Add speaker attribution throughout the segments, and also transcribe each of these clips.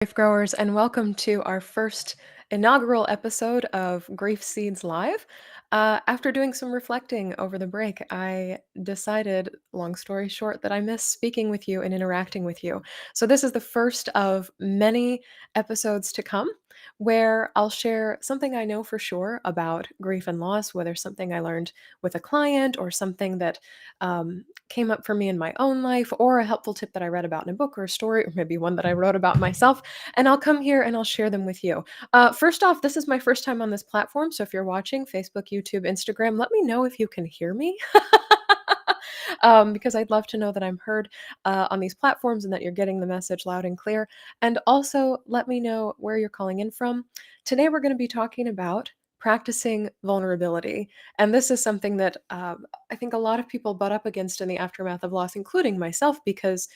Speaker 1: Grief Growers, and welcome to our first inaugural episode of Grief Seeds Live. After doing some reflecting over the break, I decided, long story short, that I miss speaking with you and interacting with you. So, this is the first of many episodes to come where I'll share something I know for sure about grief and loss, whether something I learned with a client or something that came up for me in my own life, or a helpful tip that I read about in a book or a story, or maybe one that I wrote about myself, and I'll come here and I'll share them with you. First off, this is my first time on this platform, so if you're watching Facebook, YouTube, Instagram, let me know if you can hear me. Because I'd love to know that I'm heard on these platforms and that you're getting the message loud and clear. And also, let me know where you're calling in from. Today, we're going to be talking about practicing vulnerability. And this is something that I think a lot of people butt up against in the aftermath of loss, including myself, because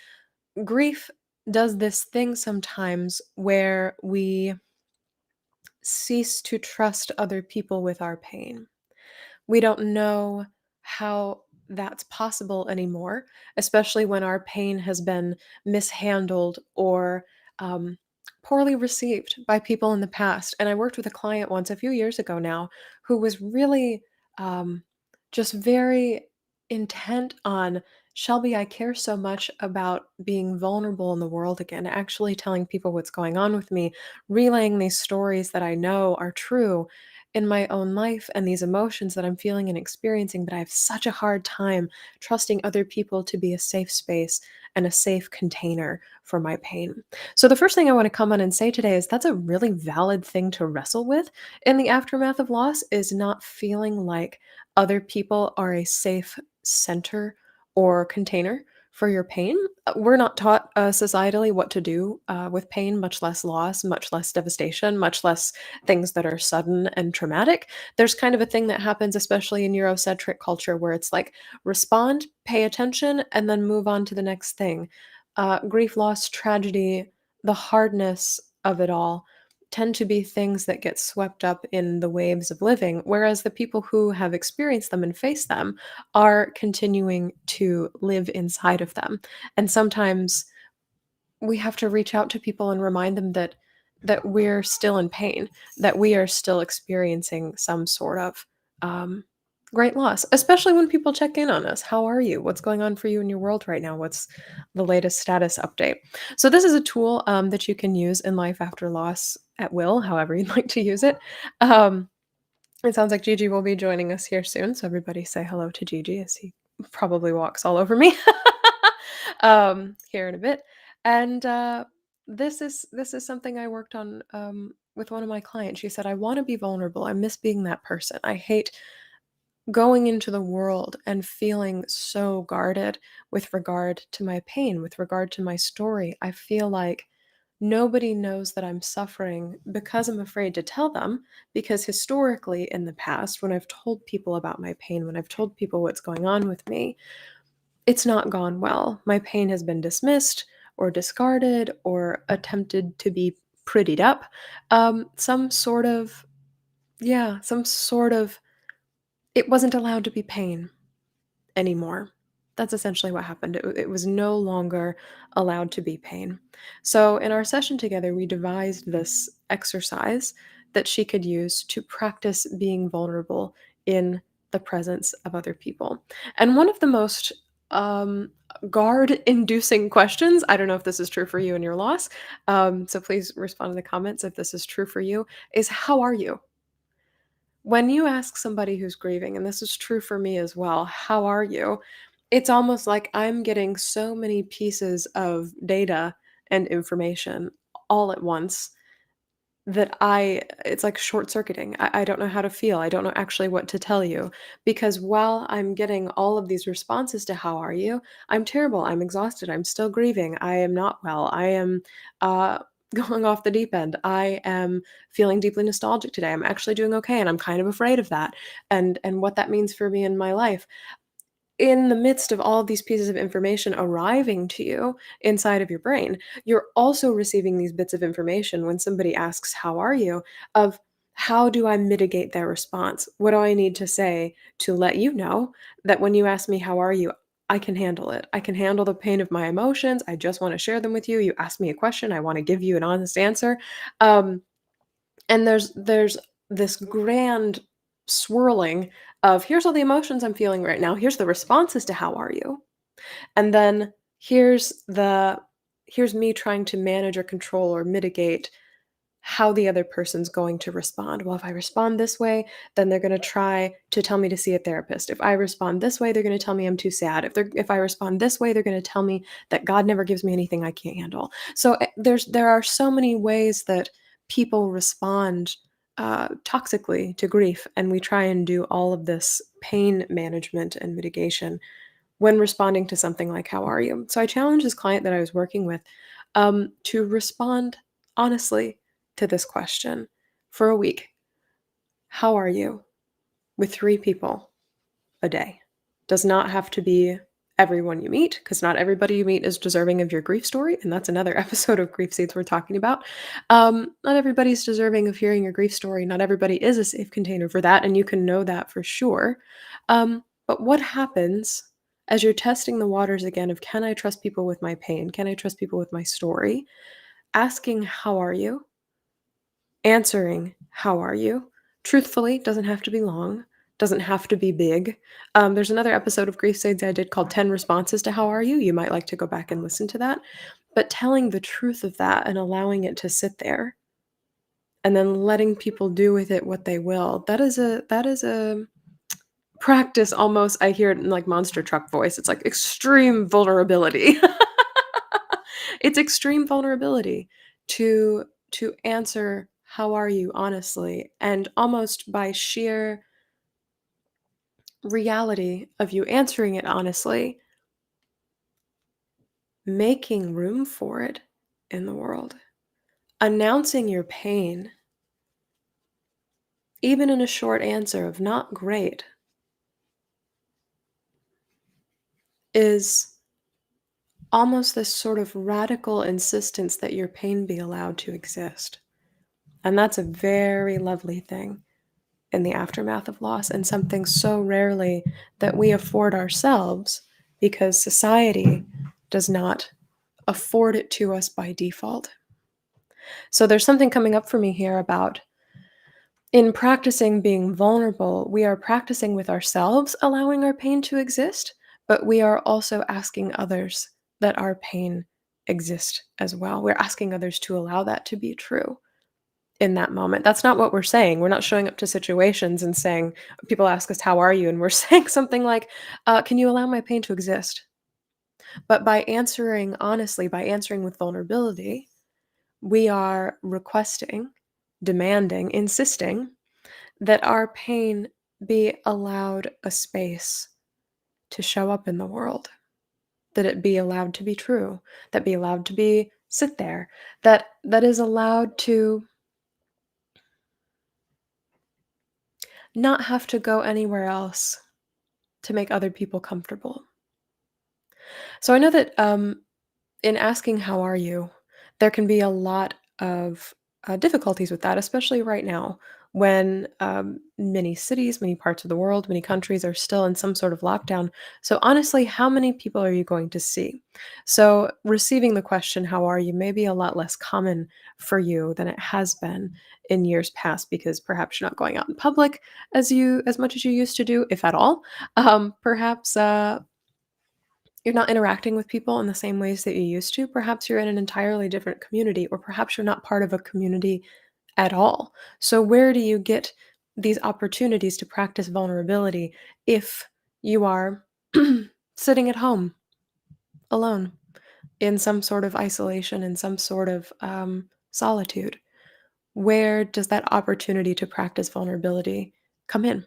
Speaker 1: grief does this thing sometimes where we cease to trust other people with our pain. We don't know how that's possible anymore, especially when our pain has been mishandled or um, poorly received by people in the past. And I worked with a client once a few years ago now who was really um, just very intent on, Shelby, I care so much about being vulnerable in the world again, actually telling people what's going on with me, relaying these stories that I know are true in my own life and these emotions that I'm feeling and experiencing, but I have such a hard time trusting other people to be a safe space and a safe container for my pain. So, the first thing I want to come on and say today is that's a really valid thing to wrestle with in the aftermath of loss, is not feeling like other people are a safe center or container for your pain. We're not taught societally what to do with pain, much less loss, much less devastation, much less things that are sudden and traumatic. There's kind of a thing that happens, especially in Eurocentric culture, where it's like respond, pay attention, and then move on to the next thing. Grief, loss, tragedy, the hardness of it all tend to be things that get swept up in the waves of living, whereas the people who have experienced them and faced them are continuing to live inside of them. And sometimes we have to reach out to people and remind them that we're still in pain, that we are still experiencing some sort of um, great loss, especially when people check in on us. How are you? What's going on for you in your world right now? What's the latest status update? So, this is a tool that you can use in life after loss at will, however you'd like to use it. Um, it sounds like Gigi will be joining us here soon. So, everybody say hello to Gigi as he probably walks all over me here in a bit. And this is something I worked on with one of my clients. She said, "I want to be vulnerable. I miss being that person. I hate going into the world and feeling so guarded with regard to my pain, with regard to my story. I feel like nobody knows that I'm suffering because I'm afraid to tell them. Because historically, in the past, when I've told people about my pain, when I've told people what's going on with me, it's not gone well. My pain has been dismissed or discarded or attempted to be prettied up. Some sort of, yeah, some sort of, it wasn't allowed to be pain anymore. That's essentially what happened. It was no longer allowed to be pain. So, in our session together, we devised this exercise that she could use to practice being vulnerable in the presence of other people. And one of the most um, guard inducing questions, I don't know if this is true for you and your loss, so please respond in the comments if this is true for you, is how are you? When you ask somebody who's grieving, and this is true for me as well, how are you? It's almost like I'm getting so many pieces of data and information all at once that it's like short circuiting. I don't know how to feel. I don't know actually what to tell you. Because while I'm getting all of these responses to how are you, I'm terrible. I'm exhausted. I'm still grieving. I am not well. I am uh, going off the deep end. I am feeling deeply nostalgic today. I'm actually doing okay. And I'm kind of afraid of that and what that means for me in my life. In the midst of all of these pieces of information arriving to you inside of your brain, you're also receiving these bits of information when somebody asks, how are you? Of how do I mitigate their response? What do I need to say to let you know that when you ask me, how are you? I can handle it. I can handle the pain of my emotions. I just want to share them with you. You ask me a question, I want to give you an honest answer. Um, and there's this grand swirling of here's all the emotions I'm feeling right now. Here's the responses to how are you? And then here's me trying to manage or control or mitigate how the other person's going to respond. Well, if I respond this way, then they're going to try to tell me to see a therapist. If I respond this way, they're going to tell me I'm too sad. If I respond this way, they're going to tell me that God never gives me anything I can't handle. So there are so many ways that people respond toxically to grief, and we try and do all of this pain management and mitigation when responding to something like "How are you?" So I challenged this client that I was working with to respond honestly to this question for a week. How are you? With 3 people a day. Does not have to be everyone you meet, because not everybody you meet is deserving of your grief story, and that's another episode of Grief Seeds we're talking about. Not everybody's deserving of hearing your grief story. Not everybody is a safe container for that, and you can know that for sure. But what happens as you're testing the waters again of can I trust people with my pain? Can I trust people with my story? Asking, how are you? Answering, "How are you?" Truthfully, doesn't have to be long, doesn't have to be big. There's another episode of Grief Sage I did called 10 Responses to How Are You? You might like to go back and listen to that. But telling the truth of that and allowing it to sit there and then letting people do with it what they will, that is a practice almost I hear it in, like, monster truck voice. It's like extreme vulnerability. It's extreme vulnerability to answer, "How are you?" honestly, and almost by sheer reality of you answering it honestly, making room for it in the world. Announcing your pain, even in a short answer of "not great," is almost this sort of radical insistence that your pain be allowed to exist. And that's a very lovely thing in the aftermath of loss, and something so rarely that we afford ourselves because society does not afford it to us by default. So there's something coming up for me here about in practicing being vulnerable, we are practicing with ourselves, allowing our pain to exist, but we are also asking others that our pain exist as well. We're asking others to allow that to be true in that moment. That's not what we're saying. We're not showing up to situations and saying, people ask us, "How are you?" And we're saying something like, "Can you allow my pain to exist?" But by answering honestly, by answering with vulnerability, we are requesting, demanding, insisting that our pain be allowed a space to show up in the world, that it be allowed to be true, that be allowed to be sit there, that is allowed to not have to go anywhere else to make other people comfortable. So I know that in asking how are you, there can be a lot of difficulties with that, especially right now when many cities, many parts of the world, many countries are still in some sort of lockdown. So honestly, how many people are you going to see? So receiving the question, "How are you?" may be a lot less common for you than it has been in years past because perhaps you're not going out in public as much as you used to do, if at all. Perhaps you're not interacting with people in the same ways that you used to. Perhaps you're in an entirely different community, or perhaps you're not part of a community at all. So, where do you get these opportunities to practice vulnerability if you are sitting at home alone in some sort of isolation, in some sort of solitude? Where does that opportunity to practice vulnerability come in?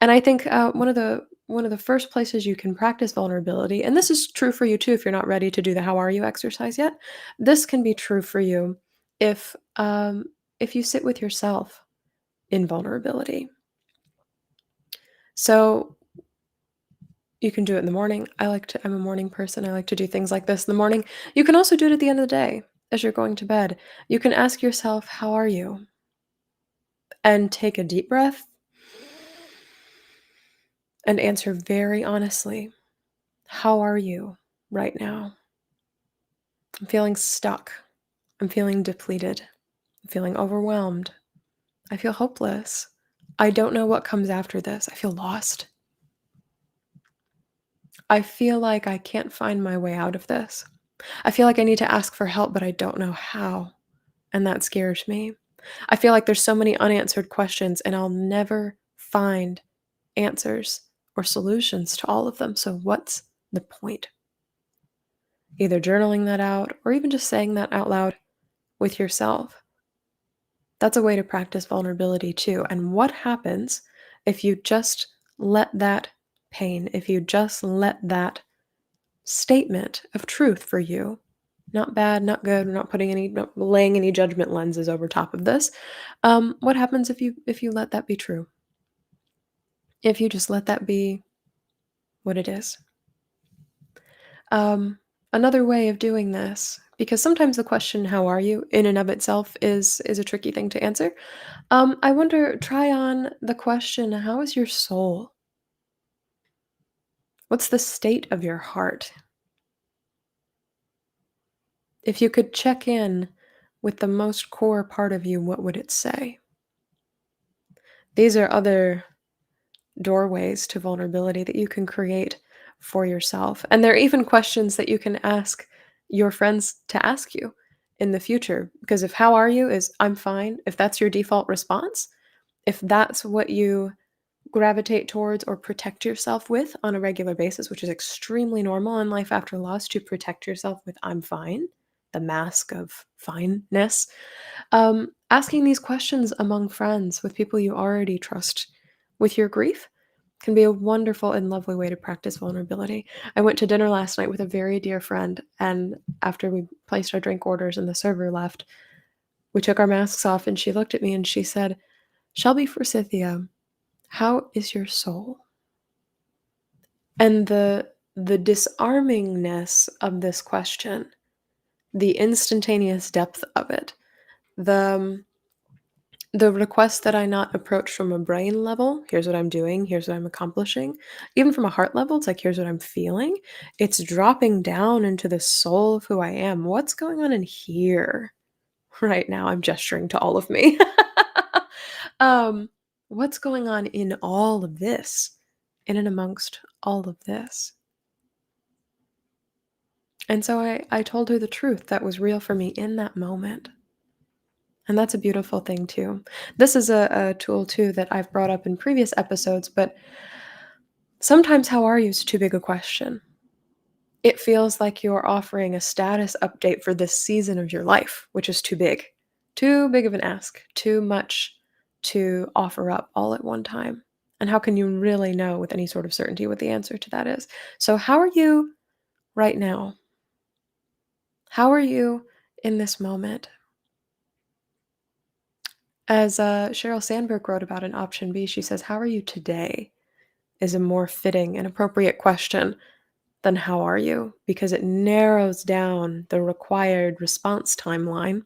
Speaker 1: And I think one of the first places you can practice vulnerability, and this is true for you too if you're not ready to do the "How are you?" exercise yet. This can be true for you if if you sit with yourself in vulnerability. So you can do it in the morning. I'm a morning person. I like to do things like this in the morning. You can also do it at the end of the day as you're going to bed. You can ask yourself, "How are you?" and take a deep breath and answer very honestly. How are you right now? I'm feeling stuck. I'm feeling depleted. I'm feeling overwhelmed. I feel hopeless. I don't know what comes after this. I feel lost. I feel like I can't find my way out of this. I feel like I need to ask for help, but I don't know how. And that scares me. I feel like there's so many unanswered questions, and I'll never find answers or solutions to all of them. So, what's the point? Either journaling that out or even just saying that out loud with yourself. That's a way to practice vulnerability too. And what happens if you just let that pain, if you just let that statement of truth for you, not bad, not good, we're not putting any, not laying any judgment lenses over top of this. What happens if you let that be true? If you just let that be what it is. Um, Another way of doing this, because sometimes the question "How are you?" in and of itself is a tricky thing to answer. I wonder, try on the question, "How is your soul? What's the state of your heart?" If you could check in with the most core part of you, what would it say? These are other doorways to vulnerability that you can create for yourself. And there are even questions that you can ask your friends to ask you in the future. Because if "How are you?" is "I'm fine," if that's your default response, if that's what you gravitate towards or protect yourself with on a regular basis, which is extremely normal in life after loss to protect yourself with "I'm fine," the mask of fineness. Asking these questions among friends, with people you already trust with your grief, can be a wonderful and lovely way to practice vulnerability. I went to dinner last night with a very dear friend, and after we placed our drink orders and the server left, we took our masks off, and she looked at me and she said, "Shelby Forsythia, how is your soul?" And the disarmingness of this question, the instantaneous depth of it, the the request that I not approach from a brain level, "Here's what I'm doing, here's what I'm accomplishing," even from a heart level, it's like, "Here's what I'm feeling." It's dropping down into the soul of who I am. What's going on in here right now? I'm gesturing to all of me. Um, what's going on in all of this, in and amongst all of this? And so I told her the truth that was real for me in that moment. And that's a beautiful thing too. This is a tool too that I've brought up in previous episodes, but sometimes "How are you?" is too big a question. It feels like you're offering a status update for this season of your life, which is too big. Too big of an ask, too much to offer up all at one time. And how can you really know with any sort of certainty what the answer to that is? So, how are you right now? How are you in this moment? As Sheryl Sandberg wrote about in Option B, she says, "How are you today?" is a more fitting and appropriate question than "How are you?" because it narrows down the required response timeline.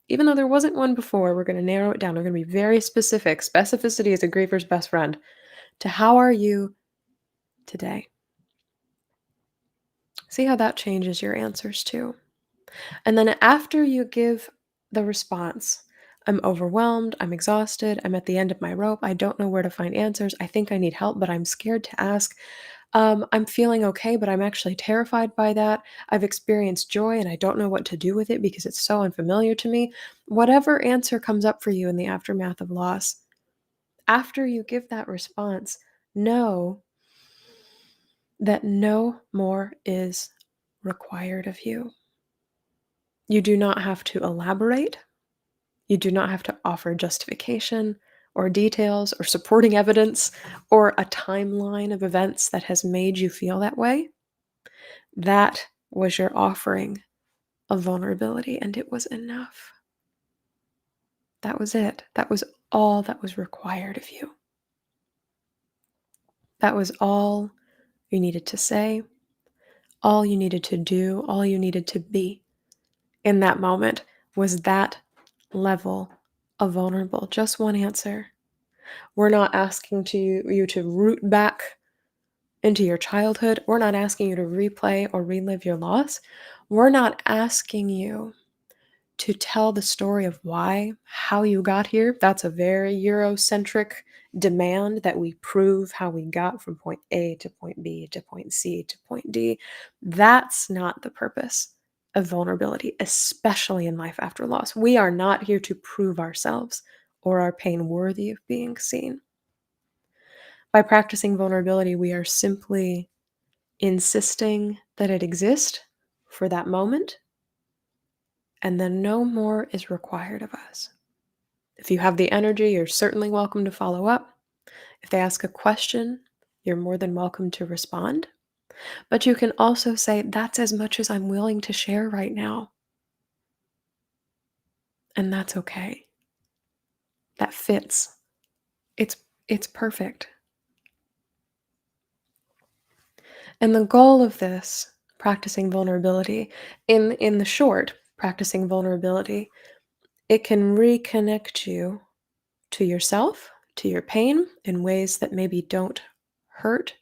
Speaker 1: Even though there wasn't one before, we're going to narrow it down. We're going to be very specific. Specificity is a griever's best friend. To "How are you today?" See how that changes your answers too. And then after you give the response, "I'm overwhelmed, I'm exhausted, I'm at the end of my rope, I don't know where to find answers, I think I need help, but I'm scared to ask. I'm feeling okay, but I'm actually terrified by that. I've experienced joy and I don't know what to do with it because it's so unfamiliar to me." Whatever answer comes up for you in the aftermath of loss, after you give that response, know that no more is required of you. You do not have to elaborate. You do not have to offer justification or details or supporting evidence or a timeline of events that has made you feel that way. That was your offering of vulnerability, and it was enough. That was it. That was all that was required of you. That was all you needed to say, all you needed to do, all you needed to be in that moment was that level of vulnerable. Just one answer. We're not asking you to root back into your childhood. We're not asking you to replay or relive your loss. We're not asking you to tell the story of why, how you got here. That's a very Eurocentric demand, that we prove how we got from point A to point B to point C to point D. That's not the purpose of vulnerability, especially in life after loss. We are not here to prove ourselves or our pain worthy of being seen. By practicing vulnerability, we are simply insisting that it exists for that moment, and then no more is required of us. If you have the energy, you're certainly welcome to follow up. If they ask a question, you're more than welcome to respond. But you can also say, that's as much as I'm willing to share right now. And that's okay. That fits. It's it's perfect. And the goal of this, practicing vulnerability, in the short, practicing vulnerability, it can reconnect you to yourself, to your pain in ways that maybe don't hurt.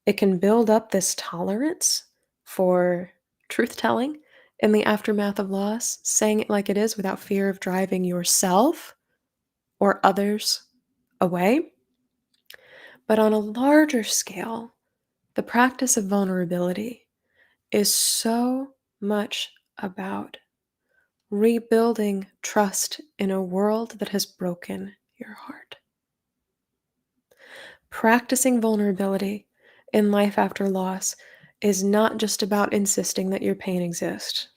Speaker 1: It can build up this tolerance for truth telling in the aftermath of loss, saying it like it is without fear of driving yourself or others away. But on a larger scale, the practice of vulnerability is so much about rebuilding trust in a world that has broken your heart. Practicing vulnerability in life after loss is not just about insisting that your pain exists.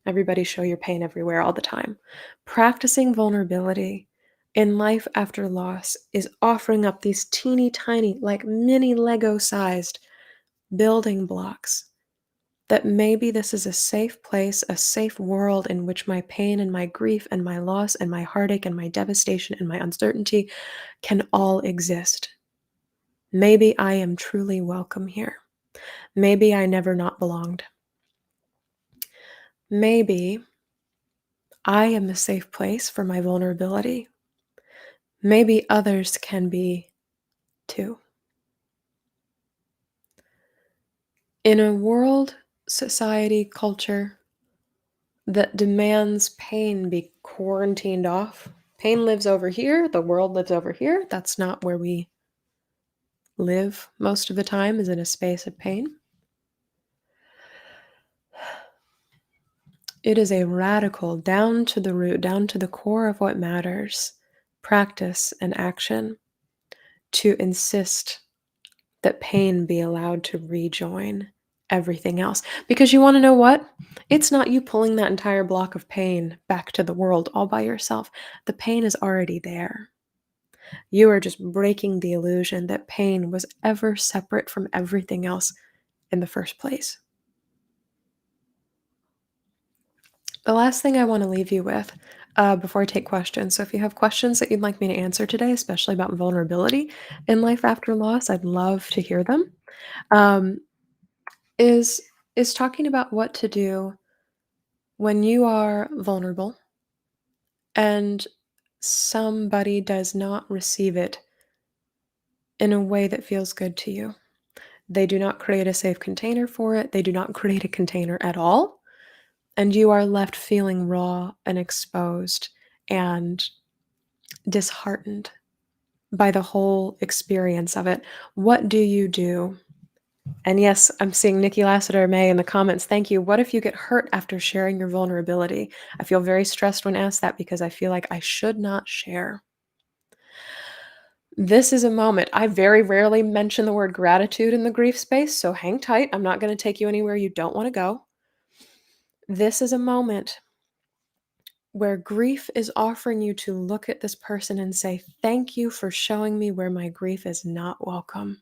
Speaker 1: Everybody show your pain everywhere all the time. Practicing vulnerability in life after loss is offering up these teeny tiny, like mini Lego sized building blocks, that maybe this is a safe place, a safe world in which my pain and my grief and my loss and my heartache and my devastation and my uncertainty can all exist. Maybe I am truly welcome here. Maybe I never not belonged. Maybe I am a safe place for my vulnerability. Maybe others can be too. In a world, society, culture that demands pain be quarantined off, pain lives over here, the world lives over here. That's not where we live most of the time, is in a space of pain. It is a radical, down to the root, down to the core of what matters, practice and action to insist that pain be allowed to rejoin everything else. Because you want to know what? It's not you pulling that entire block of pain back to the world all by yourself. The pain is already there. You are just breaking the illusion that pain was ever separate from everything else in the first place. The last thing I want to leave you with before I take questions. So, if you have questions that you'd like me to answer today, especially about vulnerability in life after loss, I'd love to hear them. Um, is is talking about what to do when you are vulnerable and somebody does not receive it in a way that feels good to you. They do not create a safe container for it. They do not create a container at all. And you are left feeling raw and exposed and disheartened by the whole experience of it. What do you do? And yes, I'm seeing Nikki Lassiter May in the comments. Thank you. What if you get hurt after sharing your vulnerability? I feel very stressed when asked that because I feel like I should not share. This is a moment. I very rarely mention the word gratitude in the grief space, so hang tight. I'm not going to take you anywhere you don't want to go. This is a moment where grief is offering you to look at this person and say, thank you for showing me where my grief is not welcome.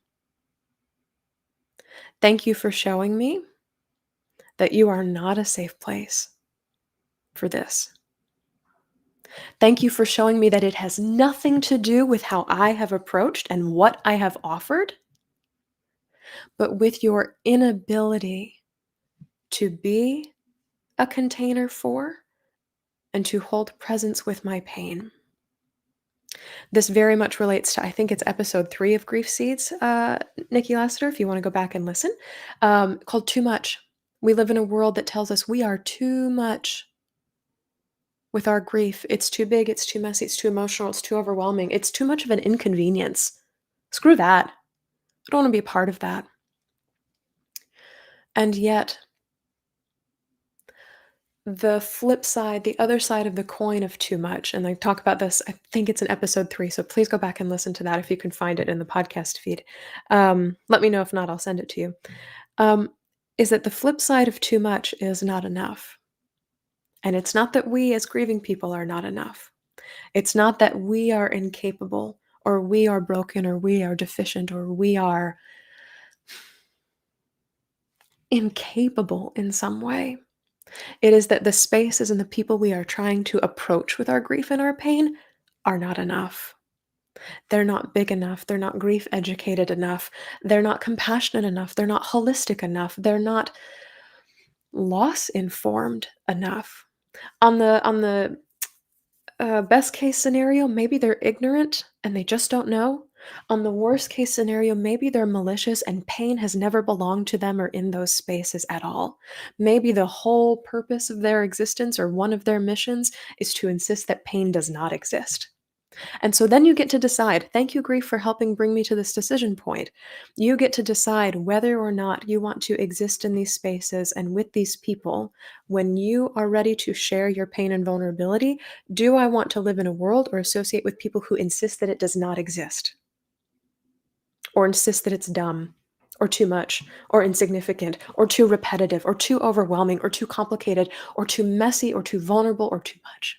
Speaker 1: Thank you for showing me that you are not a safe place for this. Thank you for showing me that it has nothing to do with how I have approached and what I have offered, but with your inability to be a container for and to hold presence with my pain. This very much relates to, I think it's episode 3 of Grief Seeds, Nikki Lassiter, if you wanna go back and listen, called Too Much. We live in a world that tells us we are too much with our grief. It's too big, it's too messy, it's too emotional, it's too overwhelming, it's too much of an inconvenience. Screw that. I don't wanna be a part of that. And yet, the flip side, the other side of the coin of too much, and I talk about this, I think it's in episode 3, so please go back and listen to that if you can find it in the podcast feed. Let me know if not, I'll send it to you. Um, is that the flip side of too much is not enough. And it's not that we as grieving people are not enough. It's not that we are incapable or we are broken or we are deficient or we are incapable in some way. It is that the spaces and the people we are trying to approach with our grief and our pain are not enough. They're not big enough. They're not grief educated enough. They're not compassionate enough. They're not holistic enough. They're not loss informed enough. On the best case scenario, maybe they're ignorant and they just don't know. On the worst case scenario, maybe they're malicious and pain has never belonged to them or in those spaces at all. Maybe the whole purpose of their existence or one of their missions is to insist that pain does not exist. And so then you get to decide. Thank you, grief, for helping bring me to this decision point. You get to decide whether or not you want to exist in these spaces and with these people when you are ready to share your pain and vulnerability. Do I want to live in a world or associate with people who insist that it does not exist, or insist that it's dumb, or too much, or insignificant, or too repetitive, or too overwhelming, or too complicated, or too messy, or too vulnerable, or too much?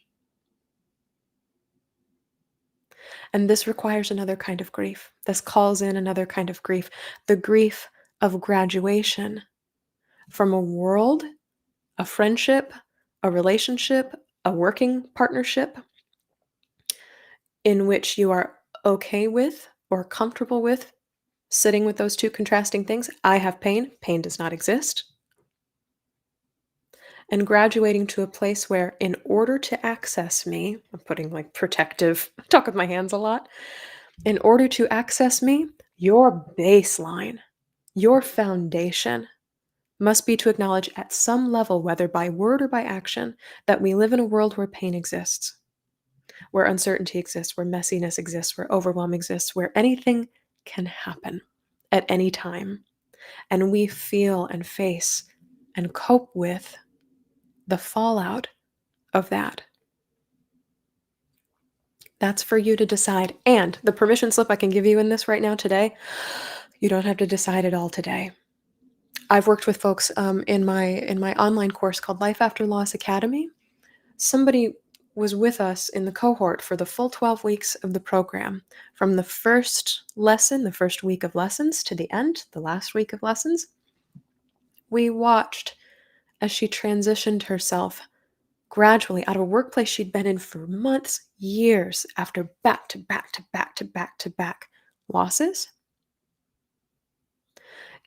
Speaker 1: And this requires another kind of grief. This calls in another kind of grief, the grief of graduation from a world, a friendship, a relationship, a working partnership in which you are okay with or comfortable with sitting with those two contrasting things. I have pain, pain does not exist. And graduating to a place where, in order to access me, I'm putting like protective, talk with my hands a lot. In order to access me, your baseline, your foundation must be to acknowledge at some level, whether by word or by action, that we live in a world where pain exists, where uncertainty exists, where messiness exists, where overwhelm exists, where anything can happen at any time. And we feel and face and cope with the fallout of that. That's for you to decide. And the permission slip I can give you in this right now today, you don't have to decide it all today. I've worked with folks in my online course called Life After Loss Academy. Somebody was with us in the cohort for the full 12 weeks of the program, from the first lesson, the first week of lessons, to the end, the last week of lessons. We watched as she transitioned herself gradually out of a workplace she'd been in for months, years, after back to back to back to back to back losses,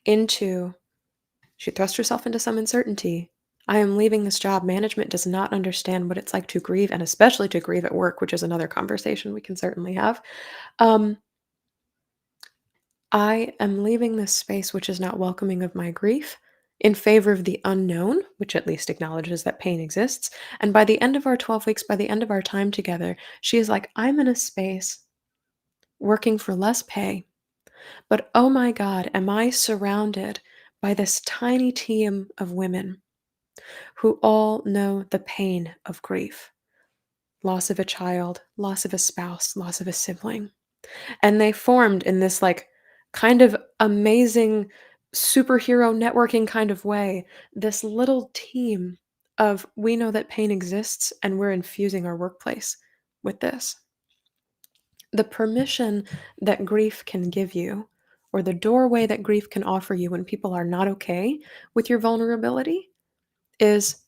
Speaker 1: into she thrust herself into some uncertainty. I am leaving this job. Management does not understand what it's like to grieve, and especially to grieve at work, which is another conversation we can certainly have. Um, I am leaving this space which is not welcoming of my grief in favor of the unknown, which at least acknowledges that pain exists. And by the end of our 12 weeks, by the end of our time together, she is like, I'm in a space working for less pay, but oh my God, am I surrounded by this tiny team of women who all know the pain of grief, loss of a child, loss of a spouse, loss of a sibling. And they formed in this like kind of amazing superhero networking kind of way, this little team of we know that pain exists and we're infusing our workplace with this. The permission that grief can give you, or the doorway that grief can offer you when people are not okay with your vulnerability, is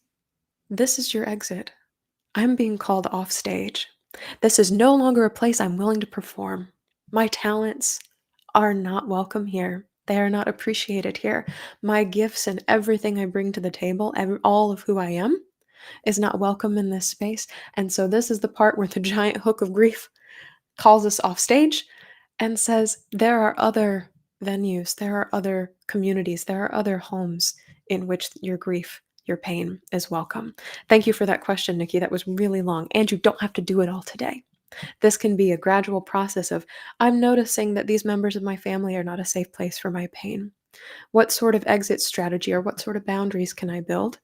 Speaker 1: this is your exit. I'm being called off stage. This is no longer a place I'm willing to perform. My talents are not welcome here. They are not appreciated here. My gifts and everything I bring to the table, all of who I am, is not welcome in this space. And so, this is the part where the giant hook of grief calls us off stage and says, there are other venues, there are other communities, there are other homes in which your grief, your pain is welcome. Thank you for that question, Nikki. That was really long. And you don't have to do it all today. This can be a gradual process of, I'm noticing that these members of my family are not a safe place for my pain. What sort of exit strategy or what sort of boundaries can I build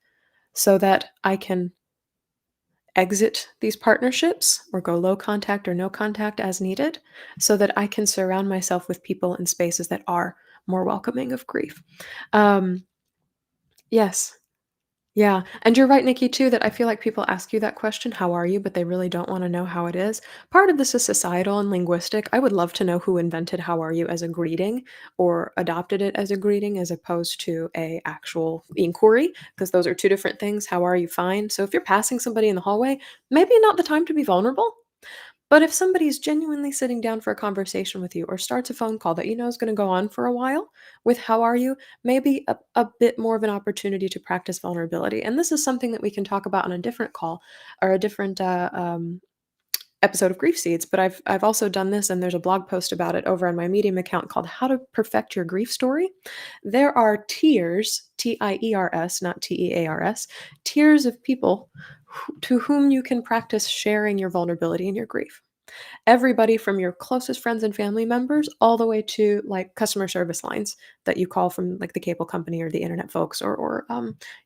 Speaker 1: so that I can exit these partnerships or go low contact or no contact as needed so that I can surround myself with people and spaces that are more welcoming of grief. Um, yes. Yeah, and you're right, Nikki, too, that I feel like people ask you that question, "How are you?" but they really don't wanna know how it is. Part of this is societal and linguistic. I would love to know who invented "How are you?" as a greeting or adopted it as a greeting as opposed to a actual inquiry, because those are 2 different things. "How are you?" Fine. So if you're passing somebody in the hallway, maybe not the time to be vulnerable. But if somebody's genuinely sitting down for a conversation with you or starts a phone call that you know is going to go on for a while with how are you, maybe a bit more of an opportunity to practice vulnerability. And this is something that we can talk about on a different call or a different episode of Grief Seeds. But I've also done this, and there's a blog post about it over on my Medium account called "How to Perfect Your Grief Story." There are tiers, TIERS, not TEARS, tiers of people to whom you can practice sharing your vulnerability and your grief. Everybody from your closest friends and family members all the way to like customer service lines that you call from like the cable company or the internet folks or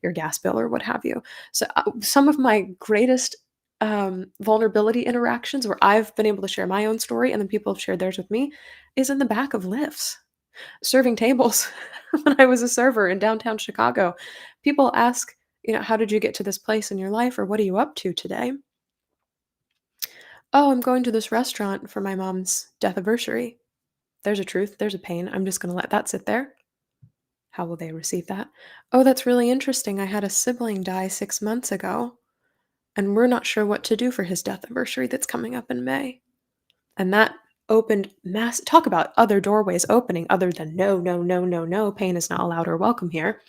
Speaker 1: your gas bill or what have you. So some of my greatest vulnerability interactions where I've been able to share my own story and then people have shared theirs with me is in the back of lifts serving tables when I was a server in downtown Chicago. People ask, how did you get to this place in your life or what are you up to today? Oh, I'm going to this restaurant for my mom's death anniversary. There's a truth, there's a pain. I'm just going to let that sit there. How will they receive that? Oh, that's really interesting. I had a sibling die 6 months ago, and we're not sure what to do for his death anniversary that's coming up in May. And that opened mass talk about other doorways opening other than no, no, no, no, no, pain is not allowed or welcome here.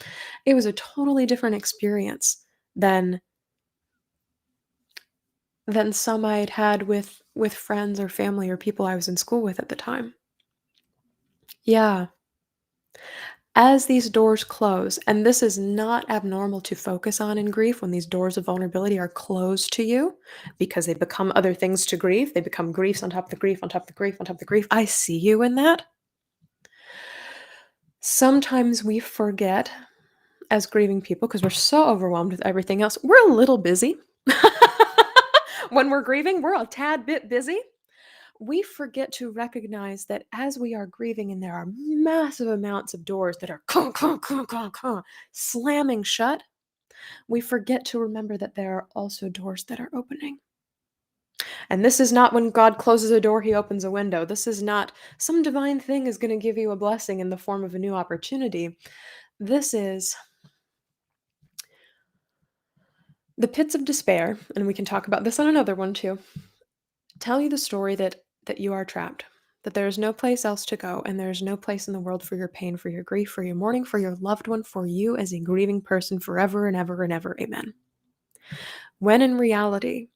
Speaker 1: It was a totally different experience than some I'd had with friends or family or people I was in school with at the time. Yeah. As these doors close, and this is not abnormal to focus on in grief when these doors of vulnerability are closed to you because they become other things to grieve. They become griefs on top of the grief, on top of the grief, on top of the grief. I see you in that. Sometimes we forget as grieving people because we're so overwhelmed with everything else. We're a little busy. When we're grieving, we're a tad bit busy. We forget to recognize that as we are grieving and there are massive amounts of doors that are slamming shut, we forget to remember that there are also doors that are opening. And this is not when God closes a door, he opens a window. This is not some divine thing is going to give you a blessing in the form of a new opportunity. This is the pits of despair, and we can talk about this on another one too. Tell you the story that you are trapped, that there is no place else to go, and there is no place in the world for your pain, for your grief, for your mourning, for your loved one, for you as a grieving person forever and ever and ever. Amen. When in reality,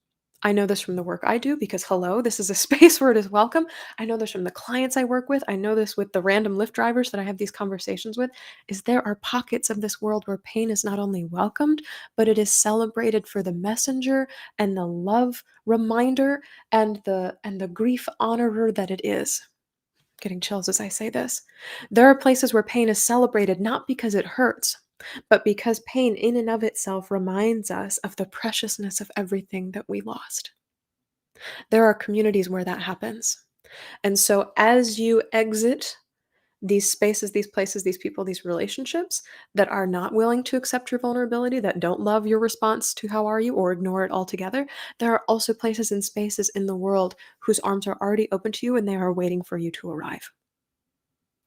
Speaker 1: I know this from the work I do because hello, this is a space where it is welcome. I know this from the clients I work with. I know this with the random Lyft drivers that I have these conversations with, is there are pockets of this world where pain is not only welcomed, but it is celebrated for the messenger and the love reminder and the grief honorer that it is. Getting chills as I say this. There are places where pain is celebrated not because it hurts, but because pain in and of itself reminds us of the preciousness of everything that we lost. There are communities where that happens. And so as you exit these spaces, these places, these people, these relationships that are not willing to accept your vulnerability, that don't love your response to how are you or ignore it altogether, there are also places and spaces in the world whose arms are already open to you and they are waiting for you to arrive.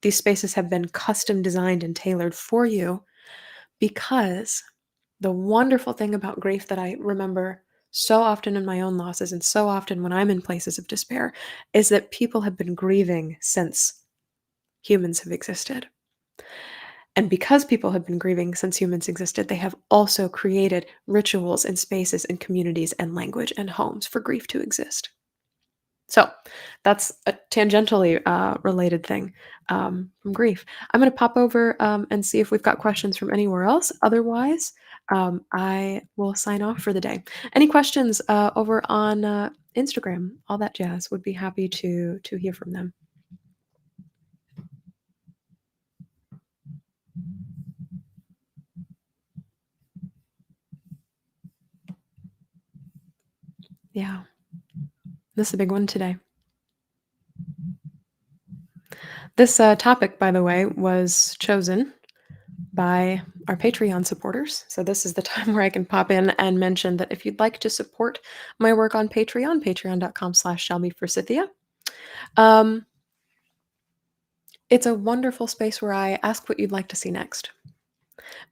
Speaker 1: These spaces have been custom designed and tailored for you because the wonderful thing about grief that I remember so often in my own losses and so often when I'm in places of despair is that people have been grieving since humans have existed. And because people have been grieving since humans existed, they have also created rituals and spaces and communities and language and homes for grief to exist. So that's a tangentially related thing from grief. I'm going to pop over and see if we've got questions from anywhere else. Otherwise, I will sign off for the day. Any questions over on Instagram, all that jazz? Would be happy to hear from them. Yeah, this is a big one today. This topic, by the way, was chosen by our Patreon supporters. So this is the time where I can pop in and mention that if you'd like to support my work on Patreon, patreon.com/shelbyforsythia. Um, it's a wonderful space where I ask what you'd like to see next.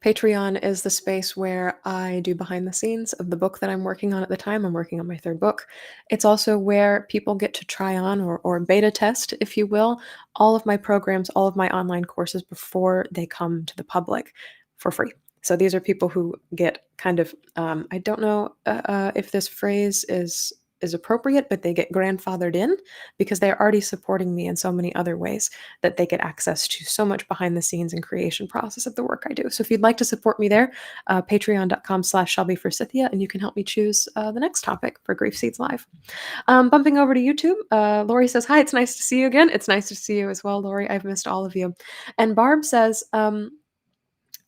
Speaker 1: Patreon is the space where I do behind the scenes of the book that I'm working on at the time. I'm working on my third book. It's also where people get to try on or beta test, if you will, all of my programs, all of my online courses before they come to the public for free. So these are people who get kind of, I don't know if this phrase is appropriate, but they get grandfathered in because they're already supporting me in so many other ways that they get access to so much behind the scenes and creation process of the work I do. So if you'd like to support me there, patreon.com/shelbyforsythia, and you can help me choose the next topic for Grief Seeds Live. Bumping over to YouTube, Lori says, hi, it's nice to see you again. It's nice to see you as well, Lori. I've missed all of you. And Barb says,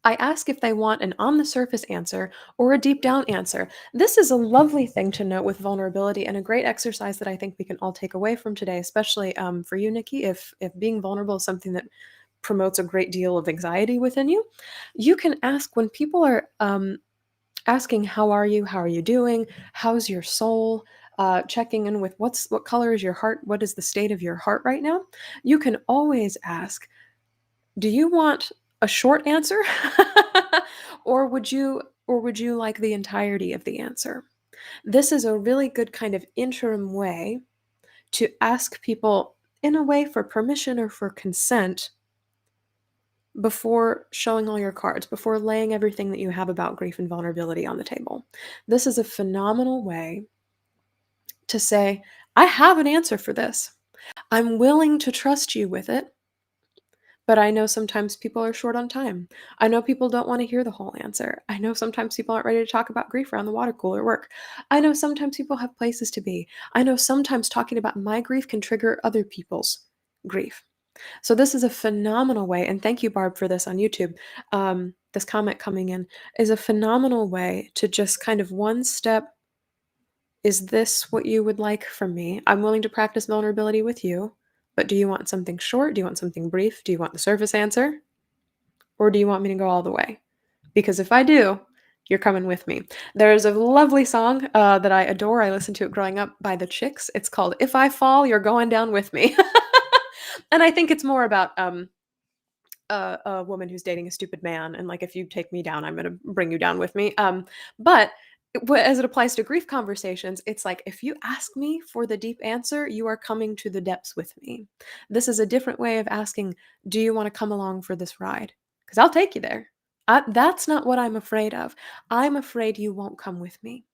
Speaker 1: I ask if they want an on the surface answer or a deep down answer. This is a lovely thing to note with vulnerability and a great exercise that I think we can all take away from today, especially for you, Nikki. If being vulnerable is something that promotes a great deal of anxiety within you, you can ask when people are asking, "How are you? How are you doing? How's your soul?" Checking in with what color is your heart? What is the state of your heart right now? You can always ask, do you want a short answer? or would you like the entirety of the answer? This is a really good kind of interim way to ask people in a way for permission or for consent before showing all your cards, before laying everything that you have about grief and vulnerability on the table. This is a phenomenal way to say, I have an answer for this. I'm willing to trust you with it. But I know sometimes people are short on time. I know people don't want to hear the whole answer. I know sometimes people aren't ready to talk about grief around the water cooler at work. I know sometimes people have places to be. I know sometimes talking about my grief can trigger other people's grief. So this is a phenomenal way, and thank you, Barb, for this on YouTube. This comment coming in is a phenomenal way to just kind of one step. Is this what you would like from me? I'm willing to practice vulnerability with you, but do you want something short? Do you want something brief? Do you want the surface answer? Or do you want me to go all the way? Because if I do, you're coming with me. There's a lovely song that I adore. I listened to it growing up by the Chicks. It's called If I Fall, You're Going Down With Me. And I think it's more about a woman who's dating a stupid man. And like, if you take me down, I'm going to bring you down with me. But as it applies to grief conversations, it's like, if you ask me for the deep answer, you are coming to the depths with me. This is a different way of asking, do you want to come along for this ride? Because I'll take you there. That's not what I'm afraid of. I'm afraid you won't come with me.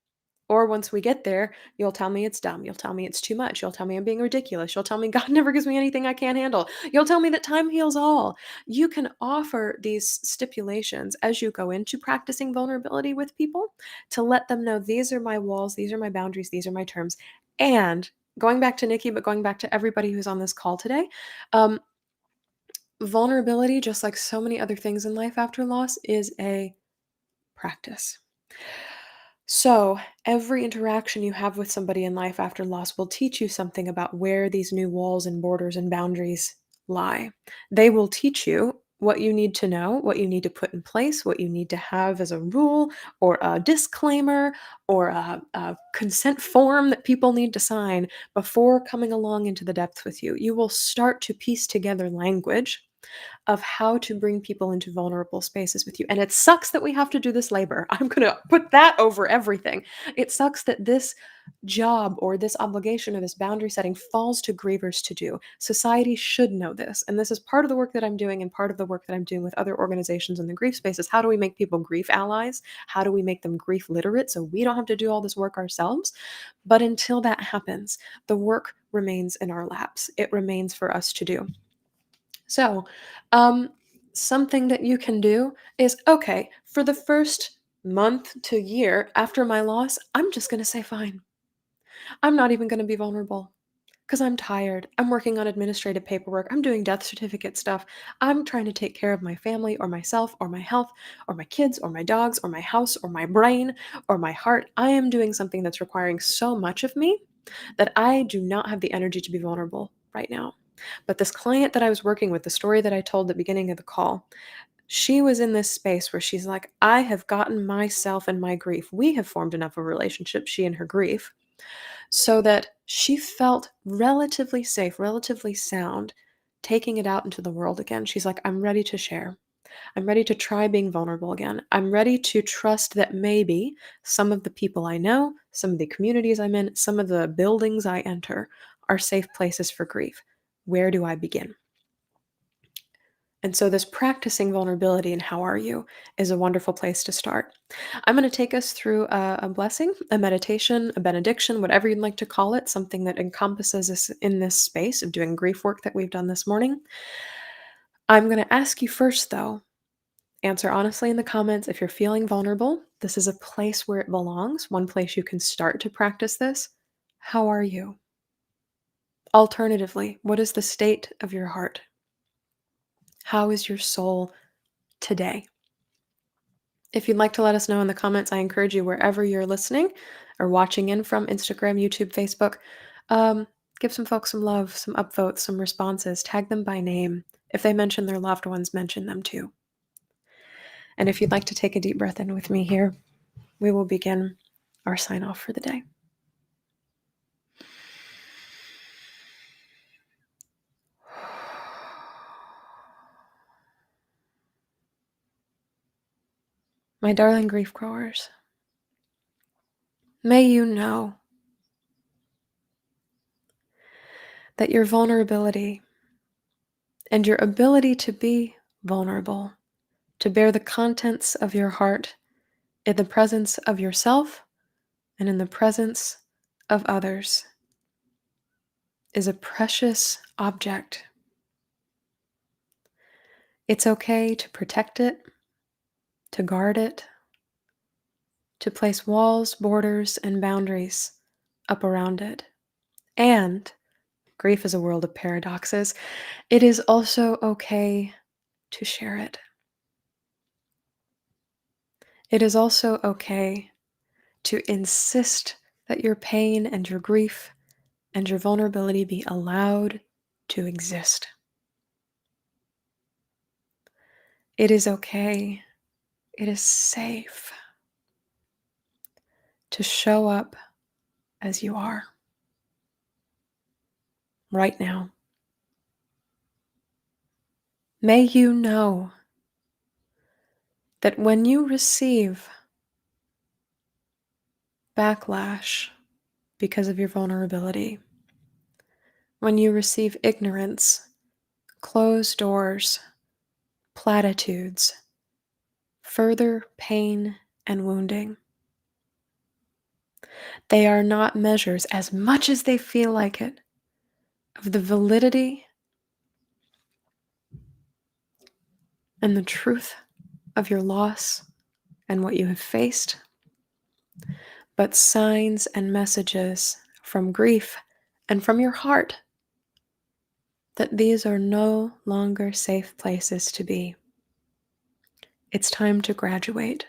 Speaker 1: Or once we get there, you'll tell me it's dumb. You'll tell me it's too much. You'll tell me I'm being ridiculous. You'll tell me God never gives me anything I can't handle. You'll tell me that time heals all. You can offer these stipulations as you go into practicing vulnerability with people to let them know these are my walls, these are my boundaries, these are my terms. And going back to Nikki, but going back to everybody who's on this call today, um, vulnerability, just like so many other things in life after loss, is a practice. So, every interaction you have with somebody in life after loss will teach you something about where these new walls and borders and boundaries lie. They will teach you what you need to know, what you need to put in place, what you need to have as a rule or a disclaimer or a consent form that people need to sign before coming along into the depths with you. You will start to piece together language of how to bring people into vulnerable spaces with you. And it sucks that we have to do this labor. I'm going to put that over everything. It sucks that this job or this obligation or this boundary setting falls to grievers to do. Society should know this. And this is part of the work that I'm doing and part of the work that I'm doing with other organizations in the grief space is how do we make people grief allies? How do we make them grief literate so we don't have to do all this work ourselves? But until that happens, the work remains in our laps. It remains for us to do. So, um, something that you can do is okay, for the first month to year after my loss, I'm just going to say, fine. I'm not even going to be vulnerable because I'm tired. I'm working on administrative paperwork. I'm doing death certificate stuff. I'm trying to take care of my family or myself or my health or my kids or my dogs or my house or my brain or my heart. I am doing something that's requiring so much of me that I do not have the energy to be vulnerable right now. But this client that I was working with, the story that I told at the beginning of the call, she was in this space where she's like, I have gotten myself and my grief. We have formed enough of a relationship, she and her grief, so that she felt relatively safe, relatively sound, taking it out into the world again. She's like, I'm ready to share. I'm ready to try being vulnerable again. I'm ready to trust that maybe some of the people I know, some of the communities I'm in, some of the buildings I enter are safe places for grief. Where do I begin? And so, this practicing vulnerability and how are you is a wonderful place to start. I'm going to take us through a blessing, a meditation, a benediction, whatever you'd like to call it, something that encompasses us in this space of doing grief work that we've done this morning. I'm going to ask you first, though, answer honestly in the comments if you're feeling vulnerable. This is a place where it belongs, one place you can start to practice this. How are you? Alternatively, what is the state of your heart? How is your soul today? If you'd like to let us know in the comments, I encourage you wherever you're listening or watching in from Instagram, YouTube, Facebook, um, give some folks some love, some upvotes, some responses, tag them by name. If they mention their loved ones, mention them too. And if you'd like to take a deep breath in with me here, we will begin our sign off for the day. My darling grief growers, may you know that your vulnerability and your ability to be vulnerable, to bear the contents of your heart in the presence of yourself and in the presence of others, is a precious object. It's okay to protect it, to guard it, to place walls, borders, and boundaries up around it. And grief is a world of paradoxes. It is also okay to share it. It is also okay to insist that your pain and your grief and your vulnerability be allowed to exist. It is okay. It is safe to show up as you are right now. May you know that when you receive backlash because of your vulnerability, when you receive ignorance, closed doors, platitudes, further pain and wounding, they are not measures, as much as they feel like it, of the validity and the truth of your loss and what you have faced, but signs and messages from grief and from your heart that these are no longer safe places to be. It's time to graduate.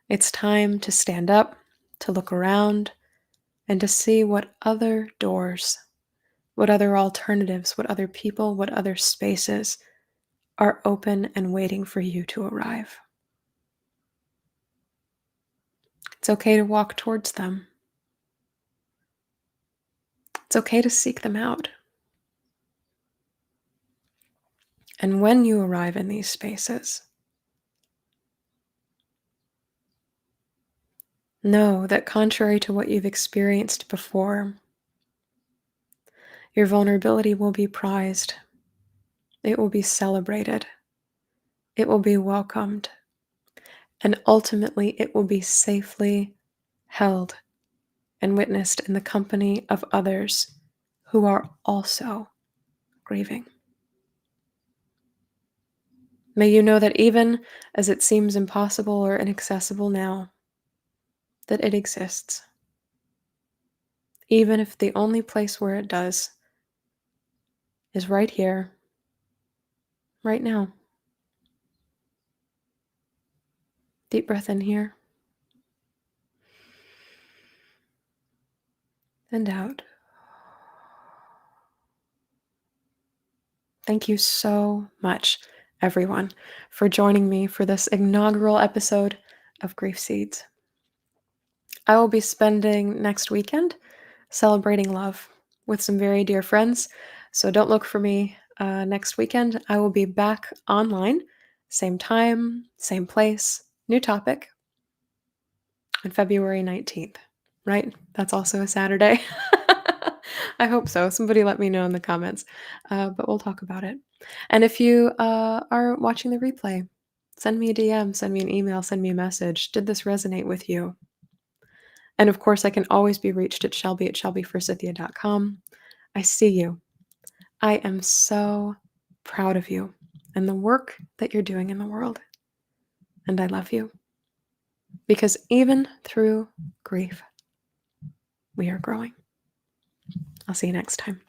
Speaker 1: It's time to stand up, to look around, and to see what other doors, what other alternatives, what other people, what other spaces are open and waiting for you to arrive. It's okay to walk towards them. It's okay to seek them out. And when you arrive in these spaces, know that contrary to what you've experienced before, your vulnerability will be prized, it will be celebrated, it will be welcomed, and ultimately it will be safely held and witnessed in the company of others who are also grieving. May you know that even as it seems impossible or inaccessible now, that it exists, even if the only place where it does is right here, right now. Deep breath in here and out. Thank you so much, everyone, for joining me for this inaugural episode of Grief Seeds. I will be spending next weekend celebrating love with some very dear friends, so don't look for me next weekend. I will be back online, same time, same place, new topic, on February 19th, right? That's also a Saturday. I hope so. Somebody let me know in the comments, but we'll talk about it. And if you are watching the replay, send me a DM, send me an email, send me a message. Did this resonate with you? And of course, I can always be reached at shelby@shelbyforsythia.com. I see you. I am so proud of you and the work that you're doing in the world. And I love you because even through grief, we are growing. I'll see you next time.